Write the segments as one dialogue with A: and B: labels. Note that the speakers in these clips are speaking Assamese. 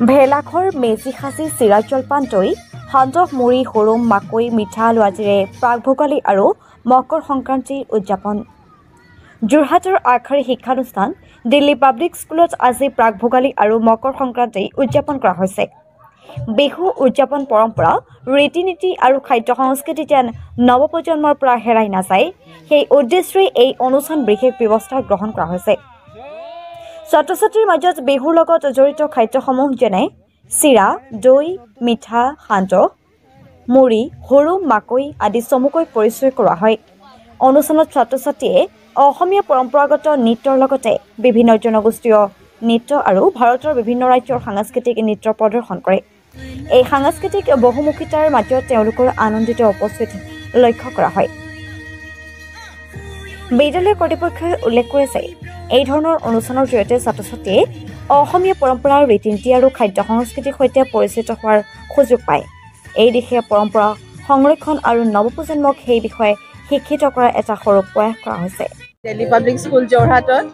A: ভেলাঘৰ মেজি সাজি চিৰা জলপান দৈ সান্দহ মুড়ি হুৰুম মাকৈ মিঠা আলু আদিৰে প্ৰাক-ভোগালী আৰু মকৰ সংক্ৰান্তিৰ উদযাপন। যোৰহাটৰ আগশাৰী শিক্ষানুষ্ঠান দিল্লী পাব্লিক স্কুলত আজি প্ৰাক-ভোগালী আৰু মকৰ সংক্ৰান্তি উদযাপন কৰা হৈছে। বিহু উদযাপন পৰম্পৰা ৰীতি-নীতি আৰু খাদ্য সংস্কৃতি যেন নৱপ্ৰজন্মৰ পৰা হেৰাই নাযায় সেই উদ্দেশ্যে এই অনুষ্ঠান বিশেষ ব্যৱস্থা গ্ৰহণ কৰা হৈছে। ছাত্ৰ-ছাত্ৰীৰ মাজত বিহুৰ লগত জড়িত খাদ্যসমূহ যেনে চিৰা দৈ মিঠা সান্দহ মুড়ি হুৰুম মাকৈ আদি চমুকৈ পৰিচয় কৰোৱা হয়। অনুষ্ঠানত ছাত্ৰ-ছাত্ৰীয়ে অসমীয়া পৰম্পৰাগত নৃত্যৰ লগতে বিভিন্ন জনগোষ্ঠীয় নৃত্য আৰু ভাৰতৰ বিভিন্ন ৰাজ্যৰ সাংস্কৃতিক নৃত্য প্ৰদৰ্শন কৰে। এই সাংস্কৃতিক বহুমুখিতাৰ মাজত তেওঁলোকৰ আনন্দিত উপস্থিতি লক্ষ্য কৰা হয়। বিদ্যালয় কৰ্তৃপক্ষই উল্লেখ কৰিছে এই ধৰণৰ অনুষ্ঠানৰ জৰিয়তে ছাত্ৰ-ছাত্ৰীয়ে অসমীয়া পৰম্পৰাৰ ৰীতি-নীতি আৰু খাদ্য সংস্কৃতিৰ সৈতে পৰিচিত হোৱাৰ সুযোগ পায়। এই দিশে পৰম্পৰা সংৰক্ষণ আৰু নৱপ্ৰজন্মক সেই বিষয়ে শিক্ষিত কৰাৰ এটা সৰু প্ৰয়াস কৰা হৈছে।
B: দিল্লী পাব্লিক স্কুল যোৰহাটত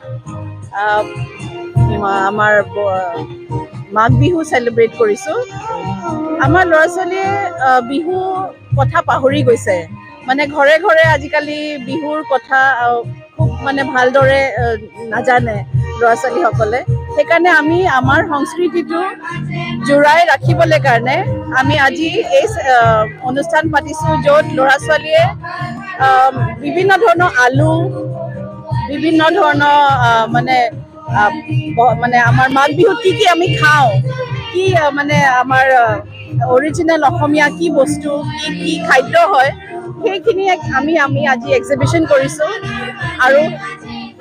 B: আমাৰ মাঘ বিহু চেলিব্ৰেট কৰিছোঁ। আমাৰ ল'ৰা ছোৱালীয়ে বিহু কথা পাহৰি গৈছে, মানে ঘৰে ঘৰে আজিকালি বিহুৰ কথা খুব মানে ভালদৰে নাজানে ল'ৰা ছোৱালীসকলে। সেইকাৰণে আমি আমাৰ সংস্কৃতিটো জোৰাই ৰাখিবলৈ কাৰণে আমি আজি এই অনুষ্ঠান পাতিছোঁ, য'ত ল'ৰা ছোৱালীয়ে বিভিন্ন ধৰণৰ আলু বিভিন্ন ধৰণৰ মানে আমাৰ মাঘ বিহুত কি আমি খাওঁ, কি মানে আমাৰ অৰিজিনেল অসমীয়া কি বস্তু কি খাদ্য হয়, সেইখিনি আমি আজি এক্সিবিশ্যন কৰিছোঁ। আৰু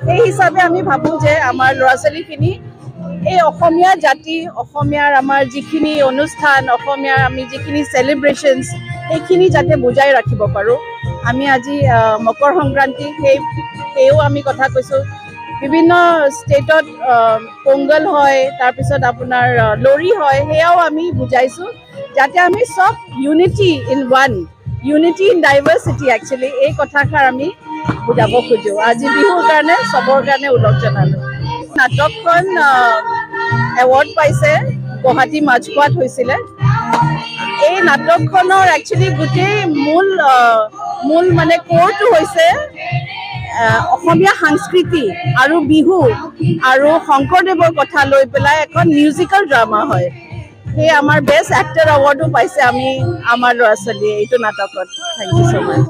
B: সেই হিচাপে আমি ভাবোঁ যে আমাৰ ল'ৰা ছোৱালীখিনি এই অসমীয়া জাতি অসমীয়াৰ আমাৰ যিখিনি অনুষ্ঠান অসমীয়াৰ আমি যিখিনি চেলিব্ৰেশ্যনছ সেইখিনি যাতে বুজাই ৰাখিব পাৰোঁ। আমি আজি মকৰ সংক্ৰান্তি সেইও আমি কথা কৈছোঁ। বিভিন্ন ষ্টেটত পোংগল হয়, তাৰপিছত আপোনাৰ লৰি হয়, সেয়াও আমি বুজাইছোঁ যাতে আমি চব unity in one, unity in diversity actually এই কথাষাৰ আমি বুজাব খোজোঁ। আজি বিহুৰ কাৰণে চবৰ কাৰণে ওলগ জনালোঁ। নাটকখন এৱাৰ্ড পাইছে, গুৱাহাটী মাজখোৱাত হৈছিলে। এই নাটকখনৰ একচুৱেলি গোটেই মূল মানে কোৰটো হৈছে অসমীয়া সংস্কৃতি আৰু বিহু আৰু শংকৰদেৱৰ কথা লৈ পেলাই এখন মিউজিকেল ড্ৰামা হয়। সেই আমাৰ বেষ্ট এক্টৰ এৱাৰ্ডো পাইছে আমাৰ ল'ৰা ছোৱালীয়ে এইটো নাটকত। Thank you so' mass.